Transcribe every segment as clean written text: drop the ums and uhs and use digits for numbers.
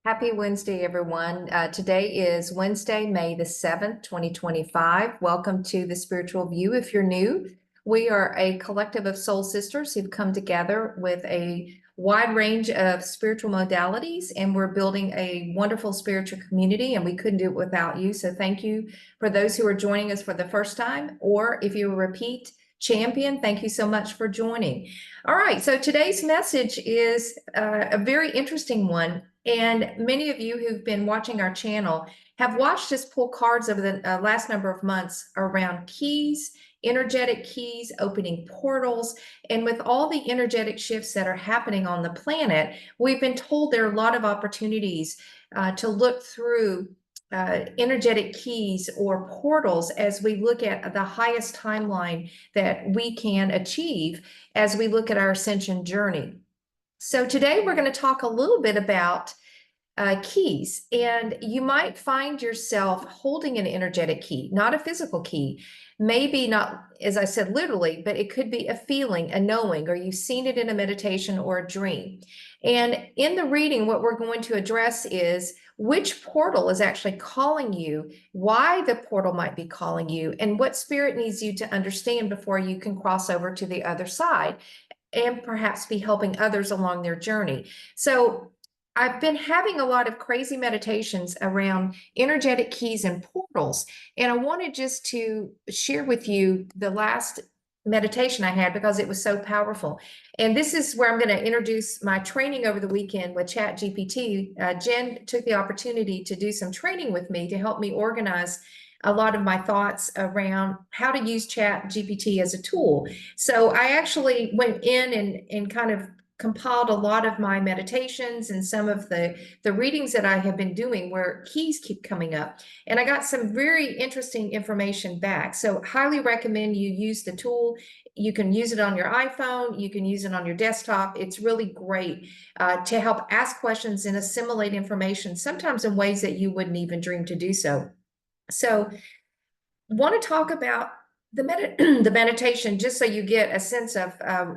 Happy Wednesday, everyone. Today is Wednesday, May the 7th, 2025. Welcome to the Spiritual View. If you're new, we are a collective of soul sisters who've come together with a wide range of spiritual modalities, and we're building a wonderful spiritual community, and we couldn't do it without you. So thank you for those who are joining us for the first time, or if you're a repeat champion, thank you so much for joining. All right, so today's message is a very interesting one. And many of you who've been watching our channel have watched us pull cards over the last number of months around keys, energetic keys, opening portals. And with all the energetic shifts that are happening on the planet, we've been told there are a lot of opportunities to look through energetic keys or portals as we look at the highest timeline that we can achieve as we look at our ascension journey. So today we're going to talk a little bit about keys, and you might find yourself holding an energetic key, not a physical key. Maybe not, as I said, literally, but it could be a feeling, a knowing, or you've seen it in a meditation or a dream. And in the reading, what we're going to address is which portal is actually calling you, why the portal might be calling you, and what spirit needs you to understand before you can cross over to the other side and perhaps be helping others along their journey. So I've been having a lot of crazy meditations around energetic keys and portals, and I wanted just to share with you the last meditation I had because it was so powerful. And this is where I'm going to introduce my training over the weekend with Chat GPT. Jen took the opportunity to do some training with me to help me organize a lot of my thoughts around how to use Chat GPT as a tool. So I actually went in and kind of compiled a lot of my meditations and some of the readings that I have been doing where keys keep coming up. And I got some very interesting information back. So highly recommend you use the tool. You can use it on your iPhone. You can use it on your desktop. It's really great to help ask questions and assimilate information, sometimes in ways that you wouldn't even dream to do so. So want to talk about the the meditation, just so you get a sense of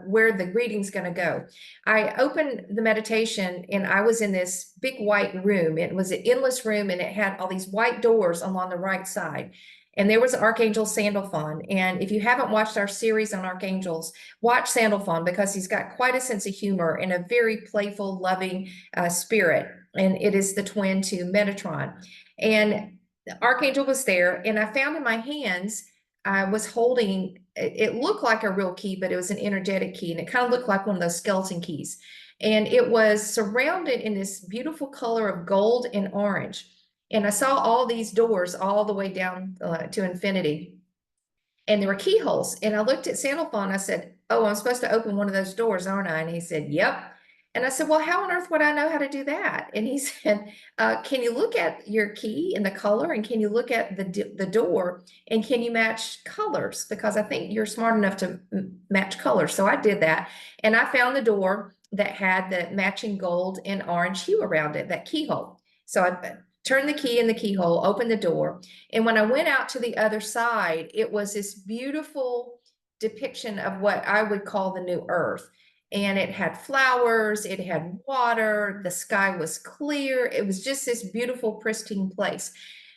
where the reading's going to go. I opened the meditation and I was in this big white room. It was an endless room and it had all these white doors along the right side. And there was Archangel Sandalphon. And if you haven't watched our series on archangels, watch Sandalphon because he's got quite a sense of humor and a very playful, loving spirit. And it is the twin to Metatron. And the Archangel was there, and I found in my hands, I was holding, it looked like a real key, but it was an energetic key, and it kind of looked like one of those skeleton keys. And it was surrounded in this beautiful color of gold and orange. And I saw all these doors all the way down to infinity. And there were keyholes. And I looked at Sandalphon, I said, "Oh, I'm supposed to open one of those doors, aren't I?" And he said, "Yep." And I said, "Well, how on earth would I know how to do that?" And he said, "Can you look at your key and the color, and can you look at the door, and can you match colors? Because I think you're smart enough to match colors." So I did that, and I found the door that had the matching gold and orange hue around it, that keyhole. So I turned the key in the keyhole, opened the door, and when I went out to the other side, it was this beautiful depiction of what I would call the new earth. And it had flowers, it had water, the sky was clear. It was just this beautiful, pristine place.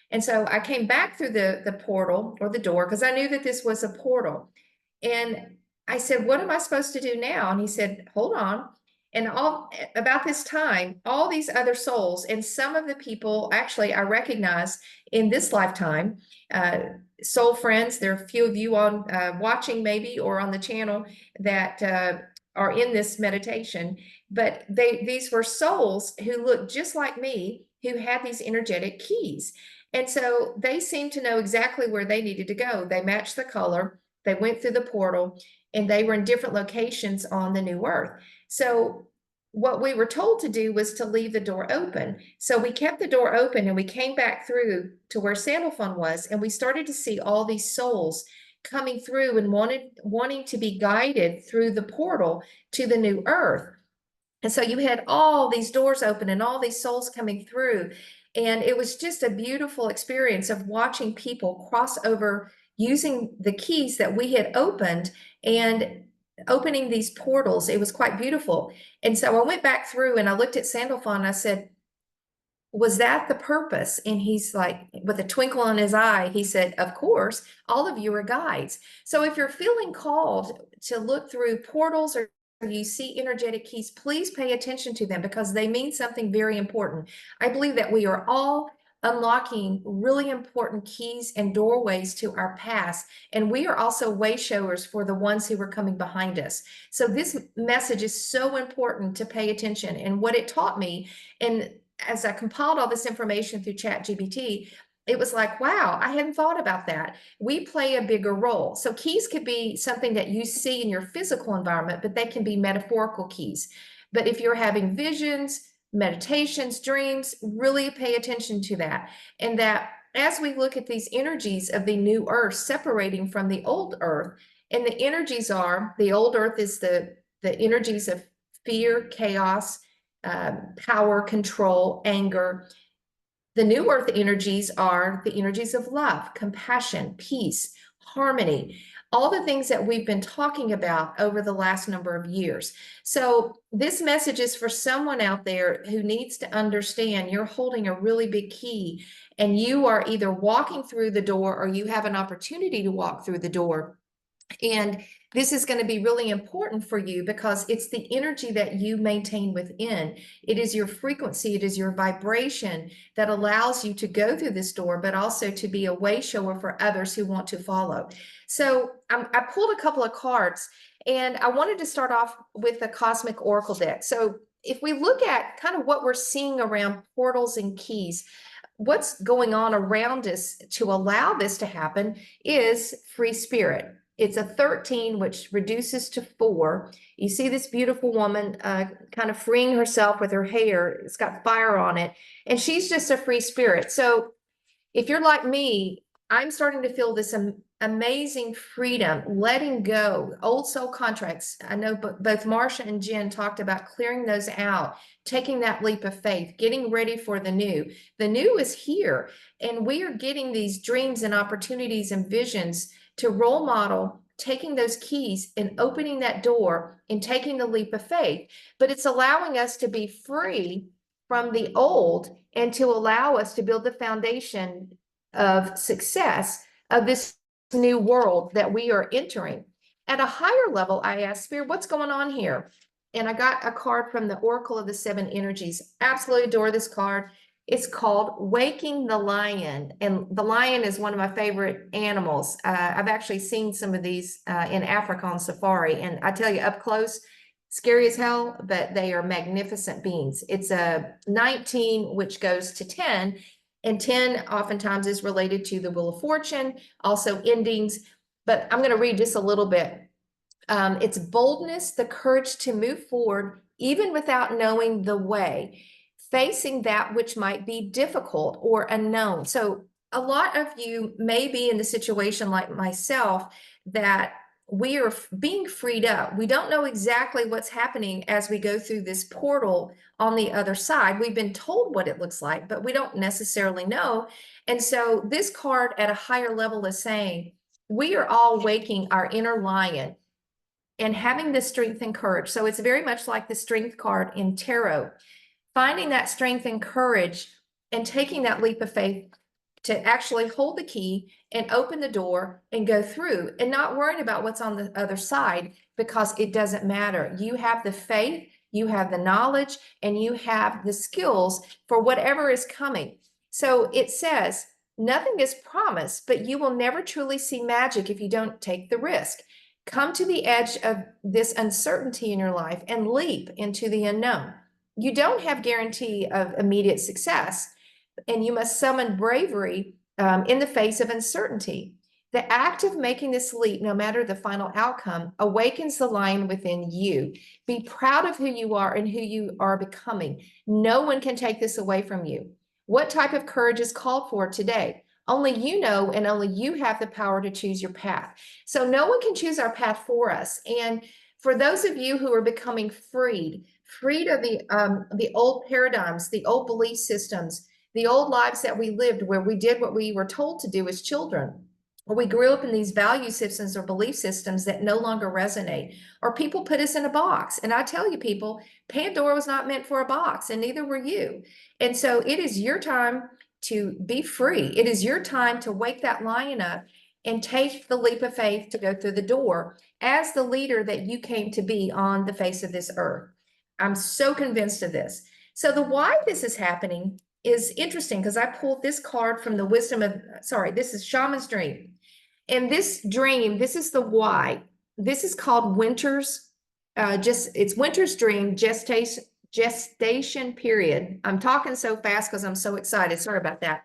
And so I came back through the portal or the door because I knew that this was a portal. And I said, "What am I supposed to do now?" And he said, "Hold on." And all about this time, all these other souls and some of the people actually I recognize in this lifetime, soul friends. There are a few of you on watching maybe or on the channel that are in this meditation, but these were souls who looked just like me, who had these energetic keys. And so they seemed to know exactly where they needed to go. They matched the color, they went through the portal, and they were in different locations on the new earth. So what we were told to do was to leave the door open. So we kept the door open and we came back through to where Sandalphon was, and we started to see all these souls coming through and wanting to be guided through the portal to the new earth. And so you had all these doors open and all these souls coming through. And it was just a beautiful experience of watching people cross over using the keys that we had opened and opening these portals. It was quite beautiful. And so I went back through and I looked at Sandalphon and I said, was that the purpose? And he's like, with a twinkle in his eye, he said, of course, all of you are guides. So if you're feeling called to look through portals or you see energetic keys, please pay attention to them because they mean something very important. I believe that we are all unlocking really important keys and doorways to our past. And we are also way showers for the ones who are coming behind us. So this message is so important to pay attention. And what it taught me, and as I compiled all this information through ChatGPT, it was like, wow, I hadn't thought about that. We play a bigger role. So keys could be something that you see in your physical environment, but they can be metaphorical keys. But if you're having visions, meditations, dreams, really pay attention to that. And that as we look at these energies of the new earth separating from the old earth, and the energies are, the old earth is the energies of fear, chaos, power, control, anger. The new earth energies are the energies of love, compassion, peace, harmony, all the things that we've been talking about over the last number of years. So this message is for someone out there who needs to understand you're holding a really big key and you are either walking through the door or you have an opportunity to walk through the door. And this is going to be really important for you because it's the energy that you maintain within. It is your frequency, it is your vibration that allows you to go through this door, but also to be a way shower for others who want to follow. So I pulled a couple of cards and I wanted to start off with the Cosmic Oracle deck. So if we look at kind of what we're seeing around portals and keys, what's going on around us to allow this to happen is free spirit. It's a 13, which reduces to 4. You see this beautiful woman kind of freeing herself with her hair. It's got fire on it. And she's just a free spirit. So if you're like me, I'm starting to feel this amazing freedom, letting go, old soul contracts. I know both Marsha and Jen talked about clearing those out, taking that leap of faith, getting ready for the new. The new is here, and we are getting these dreams and opportunities and visions to role model, taking those keys and opening that door and taking the leap of faith. But it's allowing us to be free from the old and to allow us to build the foundation of success of this new world that we are entering. At a higher level, I asked Spirit, what's going on here? And I got a card from the Oracle of the Seven Energies. Absolutely adore this card. It's called Waking the Lion. And the lion is one of my favorite animals. I've actually seen some of these in Africa on safari. And I tell you, up close, scary as hell, but they are magnificent beings. It's a 19, which goes to 10. And 10 oftentimes is related to the Wheel of Fortune, also endings. But I'm going to read just a little bit. It's boldness, the courage to move forward, even without knowing the way, facing that which might be difficult or unknown. So a lot of you may be in the situation like myself that we are being freed up. We don't know exactly what's happening as we go through this portal on the other side. We've been told what it looks like, but we don't necessarily know. And so this card at a higher level is saying, we are all waking our inner lion and having the strength and courage. So it's very much like the strength card in tarot, finding that strength and courage and taking that leap of faith to actually hold the key and open the door and go through and not worrying about what's on the other side because it doesn't matter. You have the faith, you have the knowledge, and you have the skills for whatever is coming. So it says, nothing is promised, but you will never truly see magic if you don't take the risk. Come to the edge of this uncertainty in your life and leap into the unknown. You don't have guarantee of immediate success, and you must summon bravery in the face of uncertainty. The act of making this leap, no matter the final outcome, awakens the lion within you. Be proud of who you are and who you are becoming. No one can take this away from you. What type of courage is called for today? Only you know, and only you have the power to choose your path. So no one can choose our path for us. And for those of you who are becoming freed of the old paradigms, the old belief systems, the old lives that we lived where we did what we were told to do as children, or we grew up in these value systems or belief systems that no longer resonate, or people put us in a box. And I tell you, people, Pandora was not meant for a box, and neither were you. And so it is your time to be free. It is your time to wake that lion up and take the leap of faith to go through the door as the leader that you came to be on the face of this earth. I'm so convinced of this. So the why this is happening is interesting, because I pulled this card from the wisdom of, sorry, this is Shaman's Dream. And this dream, this is the why. This is called Winter's, it's Winter's Dream gestation period. I'm talking so fast because I'm so excited. Sorry about that.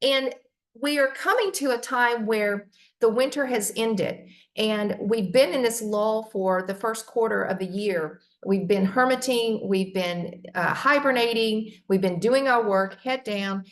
And we are coming to a time where the winter has ended, and we've been in this lull for the first quarter of the year. We've been hermiting, we've been hibernating, we've been doing our work head down.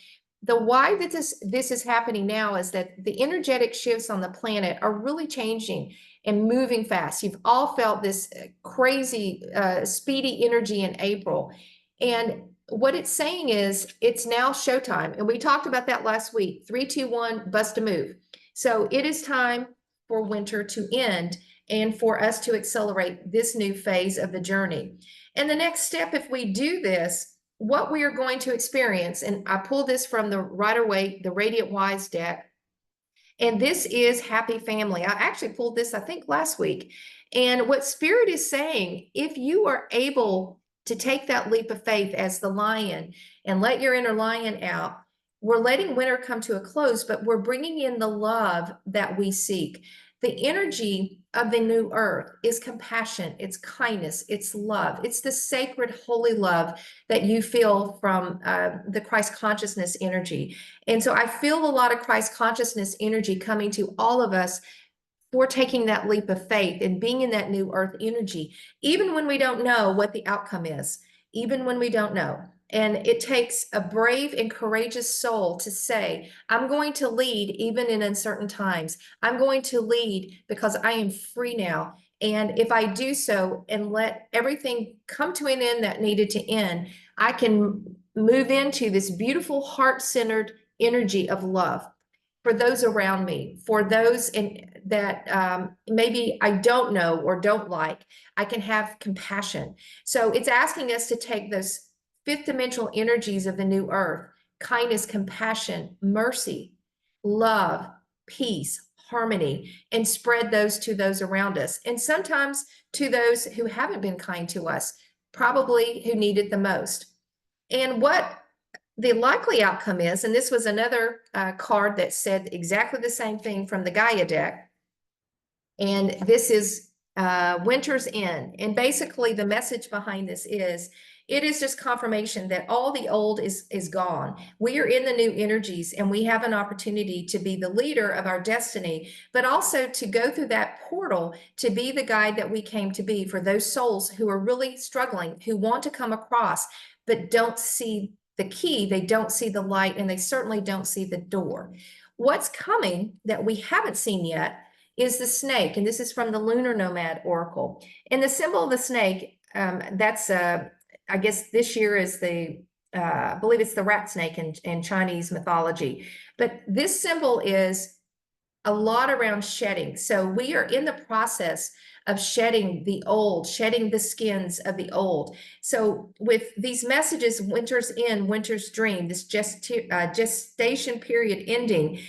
The why that this is happening now is that the energetic shifts on the planet are really changing and moving fast. You've all felt this crazy, speedy energy in April. And what it's saying is it's now showtime. And we talked about that last week. 3, 2, 1, bust a move. So it is time for winter to end and for us to accelerate this new phase of the journey. And the next step, if we do this, what we are going to experience, and I pulled this from the Rider-Waite, the Radiant Wise deck, and this is Happy Family. I actually pulled this, I think, last week. And what Spirit is saying, if you are able to take that leap of faith as the lion and let your inner lion out, we're letting winter come to a close, but we're bringing in the love that we seek. The energy of the new earth is compassion, it's kindness, it's love. It's the sacred, holy love that you feel from the Christ consciousness energy. And so I feel a lot of Christ consciousness energy coming to all of us for taking that leap of faith and being in that new earth energy, even when we don't know what the outcome is, even when we don't know. And it takes a brave and courageous soul to say, I'm going to lead even in uncertain times. I'm going to lead because I am free now. And if I do so and let everything come to an end that needed to end, I can move into this beautiful heart-centered energy of love for those around me, for those that maybe I don't know or don't like. I can have compassion. So it's asking us to take those fifth dimensional energies of the new earth: kindness, compassion, mercy, love, peace, harmony, and spread those to those around us. And sometimes to those who haven't been kind to us, probably who need it the most. And what the likely outcome is, and this was another card that said exactly the same thing from the Gaia deck, and this is Winter's End. And basically the message behind this is, it is just confirmation that all the old is gone. We are in the new energies, and we have an opportunity to be the leader of our destiny, but also to go through that portal to be the guide that we came to be for those souls who are really struggling, who want to come across, but don't see the key, they don't see the light, and they certainly don't see the door. What's coming that we haven't seen yet is the snake, and this is from the Lunar Nomad Oracle. And the symbol of the snake, I guess this year is I believe it's the rat snake in Chinese mythology. But this symbol is a lot around shedding. So we are in the process of shedding the old, shedding the skins of the old. So with these messages, Winter's End, Winter's Dream, this gestation period ending,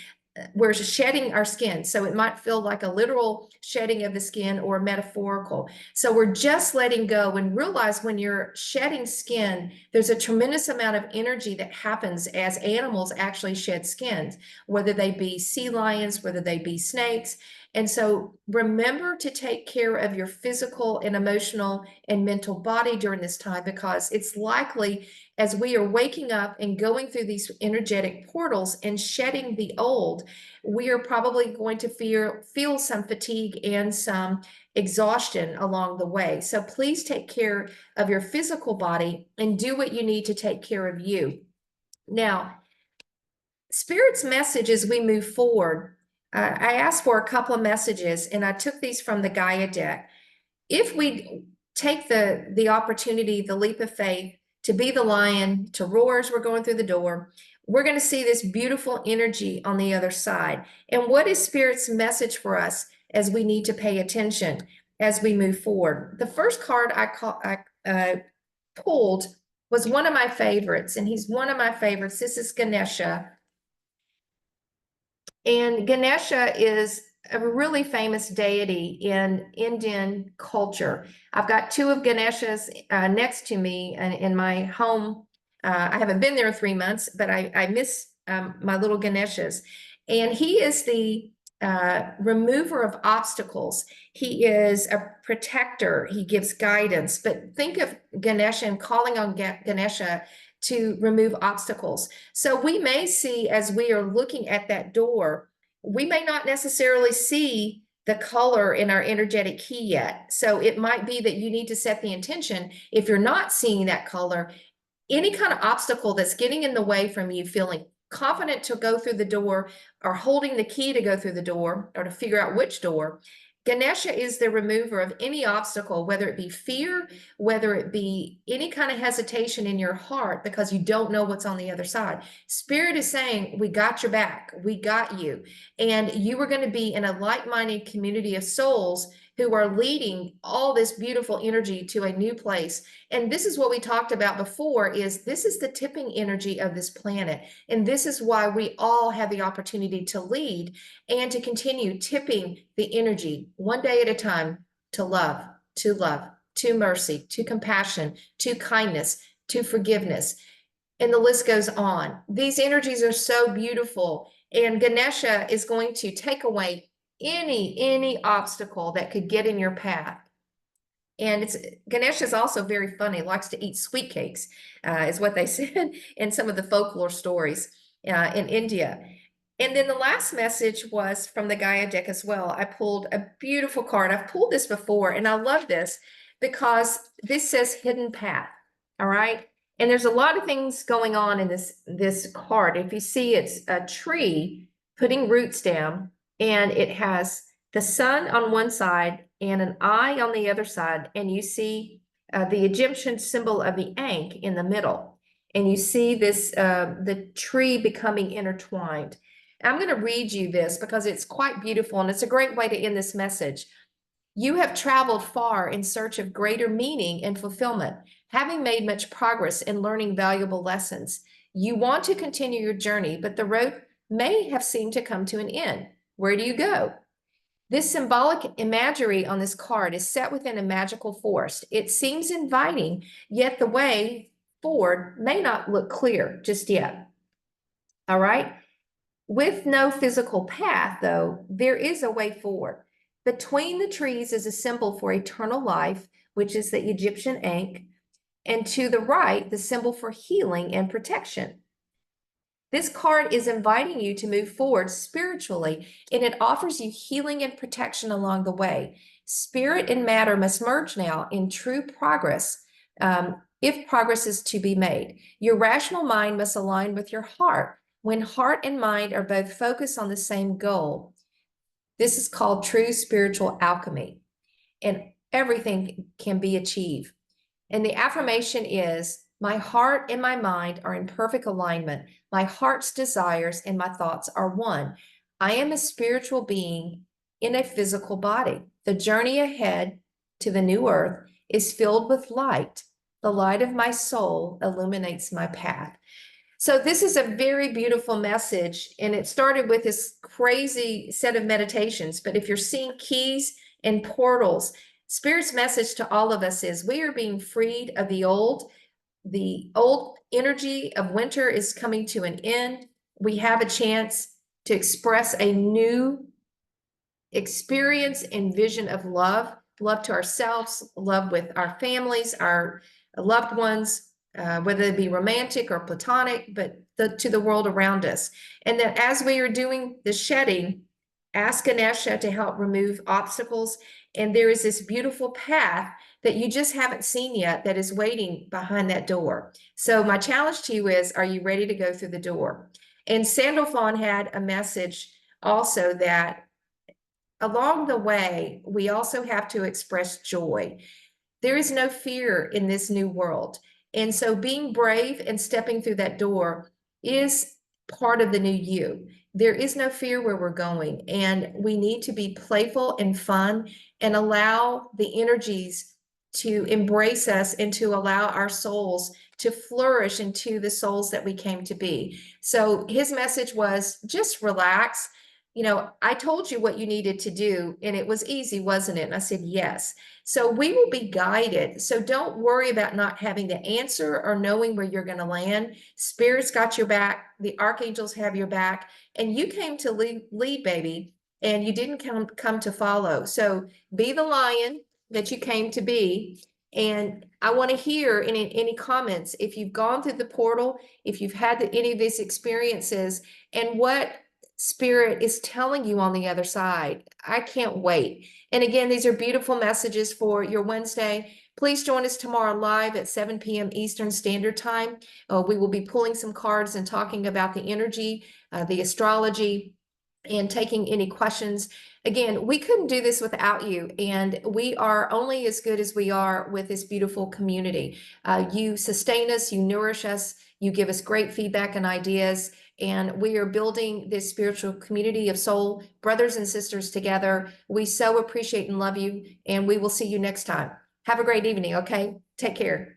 we're shedding our skin. So it might feel like a literal shedding of the skin or metaphorical. So we're just letting go, and realize when you're shedding skin, there's a tremendous amount of energy that happens as animals actually shed skins, whether they be sea lions, whether they be snakes. And so remember to take care of your physical and emotional and mental body during this time, because it's likely, as we are waking up and going through these energetic portals and shedding the old, we are probably going to feel some fatigue and some exhaustion along the way. So please take care of your physical body and do what you need to take care of you. Now, Spirit's message as we move forward, I asked for a couple of messages, and I took these from the Gaia deck. If we take the opportunity, the leap of faith, to be the lion, to roar as we're going through the door. We're going to see this beautiful energy on the other side. And what is Spirit's message for us as we need to pay attention as we move forward? The first card I pulled was one of my favorites, and he's one of my favorites. This is Ganesha. And Ganesha is a really famous deity in Indian culture. I've got two of Ganeshas next to me in my home. I haven't been there in 3 months, but I miss my little Ganeshas. And he is the remover of obstacles. He is a protector. He gives guidance. But think of Ganesha and calling on Ganesha to remove obstacles. So we may see, as we are looking at that door, we may not necessarily see the color in our energetic key yet. So it might be that you need to set the intention. If you're not seeing that color, any kind of obstacle that's getting in the way from you feeling confident to go through the door or holding the key to go through the door or to figure out which door, Ganesha is the remover of any obstacle, whether it be fear, whether it be any kind of hesitation in your heart because you don't know what's on the other side. Spirit is saying, we got your back, we got you. And you are going to be in a like-minded community of souls who are leading all this beautiful energy to a new place. And this is what we talked about before, is this is the tipping energy of this planet. And this is why we all have the opportunity to lead and to continue tipping the energy one day at a time to love, to mercy, to compassion, to kindness, to forgiveness. And the list goes on. These energies are so beautiful. And Ganesha is going to take away any obstacle that could get in your path. And Ganesha is also very funny, likes to eat sweet cakes, is what they said in some of the folklore stories in India. And then the last message was from the Gaia deck as well. I pulled a beautiful card. I've pulled this before, and I love this because this says hidden path. All right. And there's a lot of things going on in this card. If you see, it's a tree putting roots down, and it has the sun on one side and an eye on the other side. And you see the Egyptian symbol of the Ankh in the middle. And you see this, the tree becoming intertwined. I'm going to read you this because it's quite beautiful, and it's a great way to end this message. You have traveled far in search of greater meaning and fulfillment, having made much progress in learning valuable lessons. You want to continue your journey, but the road may have seemed to come to an end. Where do you go? This symbolic imagery on this card is set within a magical forest. It seems inviting, yet the way forward may not look clear just yet. All right? With no physical path, though, there is a way forward. Between the trees is a symbol for eternal life, which is the Egyptian Ankh, and to the right, the symbol for healing and protection. This card is inviting you to move forward spiritually, and it offers you healing and protection along the way. Spirit and matter must merge now in true progress, if progress is to be made. Your rational mind must align with your heart. When heart and mind are both focused on the same goal, this is called true spiritual alchemy, and everything can be achieved. And the affirmation is, my heart and my mind are in perfect alignment. My heart's desires and my thoughts are one. I am a spiritual being in a physical body. The journey ahead to the new earth is filled with light. The light of my soul illuminates my path. So this is a very beautiful message, and it started with this crazy set of meditations. But if you're seeing keys and portals, Spirit's message to all of us is we are being freed of the old. The old energy of winter is coming to an end. We have a chance to express a new experience and vision of love, love to ourselves, love with our families, our loved ones, whether it be romantic or platonic, but to the world around us. And that as we are doing the shedding, ask Ganesha to help remove obstacles. And there is this beautiful path that you just haven't seen yet that is waiting behind that door. So my challenge to you is, are you ready to go through the door? And Sandalphon had a message also that along the way, we also have to express joy. There is no fear in this new world. And so being brave and stepping through that door is part of the new you. There is no fear where we're going, and we need to be playful and fun and allow the energies to embrace us and to allow our souls to flourish into the souls that we came to be. So his message was just relax. You know, I told you what you needed to do, and it was easy, wasn't it? And I said, yes. So we will be guided. So don't worry about not having the answer or knowing where you're going to land. Spirit's got your back. The archangels have your back. And you came to lead, baby, and you didn't come to follow. So be the lion that you came to be. And I want to hear any comments if you've gone through the portal, if you've had any of these experiences, and what Spirit is telling you on the other side. I can't wait. And again, these are beautiful messages for your Wednesday. Please join us tomorrow live at 7 p.m. Eastern Standard Time. We will be pulling some cards and talking about the energy, the astrology, and taking any questions. Again, we couldn't do this without you, and we are only as good as we are with this beautiful community. You sustain us, you nourish us, you give us great feedback and ideas, and we are building this spiritual community of soul brothers and sisters together. We so appreciate and love you, and we will see you next time. Have a great evening, okay? Take care.